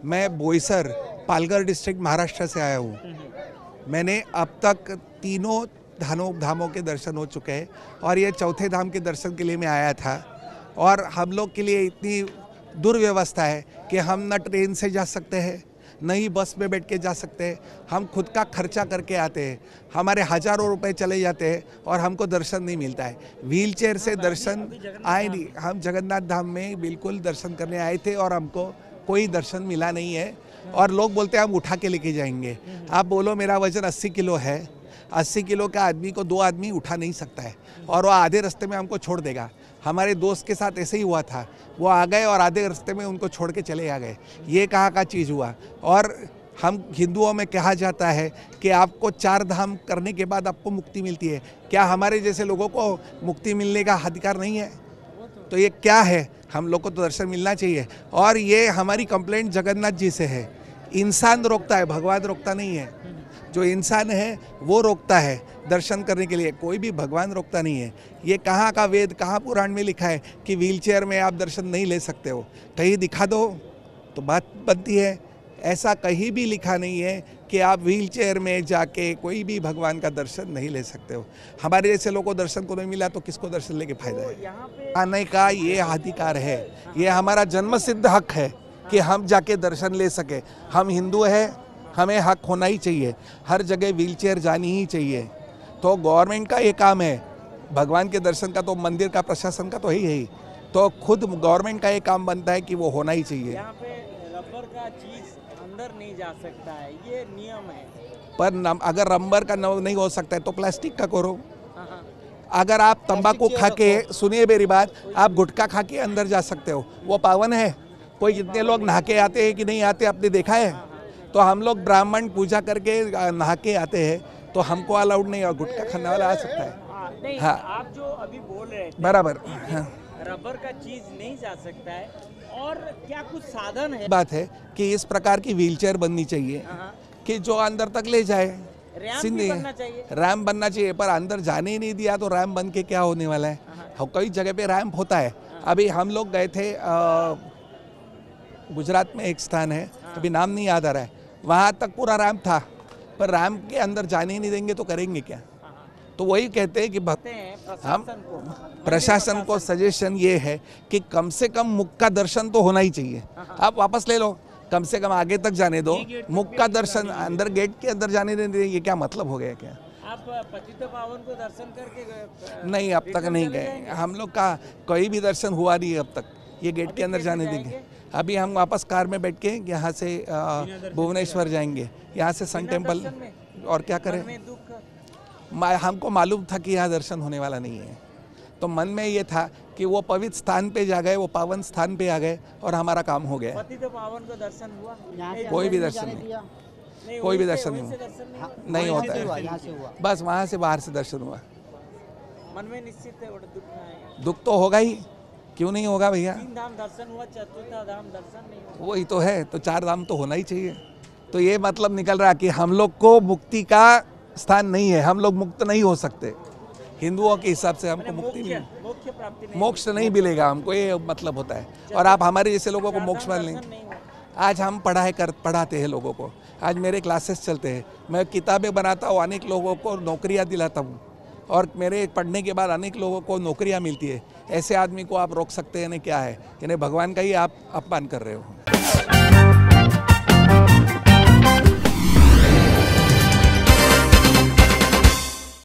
मैं बोईसर पालघर डिस्ट्रिक्ट महाराष्ट्र से आया हूँ। मैंने अब तक तीनों धामों के दर्शन हो चुके हैं और ये चौथे धाम के दर्शन के लिए मैं आया था। और हम लोग के लिए इतनी दुर्व्यवस्था है कि हम न ट्रेन से जा सकते हैं, न ही बस में बैठ के जा सकते हैं। हम खुद का खर्चा करके आते हैं, हमारे हज़ारों रुपए चले जाते हैं और हमको दर्शन नहीं मिलता है। व्हील चेयर से दर्शन आए नहीं। हम जगन्नाथ धाम में बिल्कुल दर्शन करने आए थे और हमको कोई दर्शन मिला नहीं है। और लोग बोलते हैं हम उठा के लेके जाएंगे। आप बोलो मेरा वजन 80 किलो है, 80 किलो का आदमी को 2 आदमी उठा नहीं सकता है और वो आधे रास्ते में हमको छोड़ देगा। हमारे दोस्त के साथ ऐसे ही हुआ था, वो आ गए और आधे रास्ते में उनको छोड़ के चले आ गए। ये कहाँ का चीज़ हुआ। और हम हिंदुओं में कहा जाता है कि आपको 4 धाम करने के बाद आपको मुक्ति मिलती है। क्या हमारे जैसे लोगों को मुक्ति मिलने का अधिकार नहीं है? तो ये क्या है? हम लोग को तो दर्शन मिलना चाहिए। और ये हमारी कंप्लेंट जगन्नाथ जी से है। इंसान रोकता है, भगवान रोकता नहीं है। जो इंसान है वो रोकता है दर्शन करने के लिए, कोई भी भगवान रोकता नहीं है। ये कहाँ का वेद, कहाँ पुराण में लिखा है कि व्हीलचेयर में आप दर्शन नहीं ले सकते हो? कहीं दिखा दो तो बात बनती है। ऐसा कहीं भी लिखा नहीं है कि आप व्हीलचेयर में जाके कोई भी भगवान का दर्शन नहीं ले सकते हो। हमारे जैसे लोगों को दर्शन को नहीं मिला तो किसको दर्शन लेके फायदा है? आने का ये अधिकार है, ये हमारा जन्मसिद्ध हक है कि हम जाके दर्शन ले सके। हम हिंदू हैं, हमें हक होना ही चाहिए। हर जगह व्हीलचेयर जानी ही चाहिए। तो गवर्नमेंट का ये काम है, भगवान के दर्शन का तो मंदिर का प्रशासन का तो है ही। तो खुद गवर्नमेंट का ये काम बनता है कि वो होना ही चाहिए। यहाँ पे रबर का चीज अंदर नहीं जा सकता है, ये नियम है। पर अगर रबर का नहीं हो सकता है तो प्लास्टिक का करो। अगर आप तंबाकू खा के, सुनिए मेरी बात, आप गुटखा खा के अंदर जा सकते हो, वो पावन है। कोई जितने लोग नहा के आते हैं कि नहीं आते, आपने देखा है? तो हम लोग ब्राह्मण पूजा करके नहा के आते हैं, तो हमको अलाउड नहीं और गुटखा खाने वाला आ सकता है। नहीं, हाँ, आप जो अभी बोल रहे थे बराबर। हाँ, रबर का चीज नहीं जा सकता है, और क्या कुछ साधन है? बात है कि इस प्रकार की व्हीलचेयर बननी चाहिए कि जो अंदर तक ले जाए। रैंप बनना चाहिए, रैम्प बनना चाहिए, पर अंदर जाने ही नहीं दिया तो रैम्प बन के क्या होने वाला है? कई जगह पे रैम्प होता है। अभी हम लोग गए थे गुजरात में एक स्थान है, अभी नाम नहीं याद आ रहा है, वहाँ तक पूरा रैम्प था, पर रैम्प के अंदर जाने ही नहीं देंगे तो करेंगे क्या? तो वही कहते हैं कि हम प्रशासन को सजेशन ये है कि कम से कम मुख का दर्शन तो होना ही चाहिए। आप वापस ले लो, कम से कम आगे तक जाने दो। मुख का दर्शन अंदर गेट के अंदर जाने देंगे, ये क्या मतलब हो गया? क्या आप पतित पावन को दर्शन करके नहीं, अब तक नहीं गए हम लोग का, कोई भी दर्शन हुआ नहीं अब तक। ये गेट के अंदर जाने देंगे? अभी हम वापस कार में बैठ के यहाँ से भुवनेश्वर जाएंगे, यहाँ से सन टेम्पल, और क्या करें? हमको मालूम था कि यहाँ दर्शन होने वाला नहीं है, तो मन में ये था कि वो पवित्र स्थान पे जा गए, वो पावन स्थान पे आ गए और हमारा काम हो गया। पतित पावन को दर्शन हुआ? कोई भी दर्शन नहीं, कोई भी दर्शन नहीं होता है। बस वहाँ से बाहर से दर्शन हुआ। मन में निश्चित है दुख दुख तो होगा ही, क्यों नहीं होगा भैया? 3 धाम दर्शन हुआ, चतुर्थ धाम दर्शन नहीं हुआ। वही तो है, तो 4 धाम तो होना ही चाहिए। तो ये मतलब निकल रहा कि हम लोग को मुक्ति का स्थान नहीं है, हम लोग मुक्त नहीं हो सकते। हिंदुओं के हिसाब से हमको मोक्ष नहीं मिलेगा, हमको ये मतलब होता है। और आप हमारे जैसे लोगों को मोक्ष मान लेंगे। आज हम पढ़ाते हैं लोगों को, आज मेरे क्लासेस चलते हैं, मैं किताबें बनाता हूँ, अनेक लोगों को नौकरियाँ दिलाता हूँ और मेरे पढ़ने के बाद अनेक लोगों को नौकरियाँ मिलती है। ऐसे आदमी को आप रोक सकते हैं? क्या है? यानी भगवान का ही आप अपमान कर रहे हो।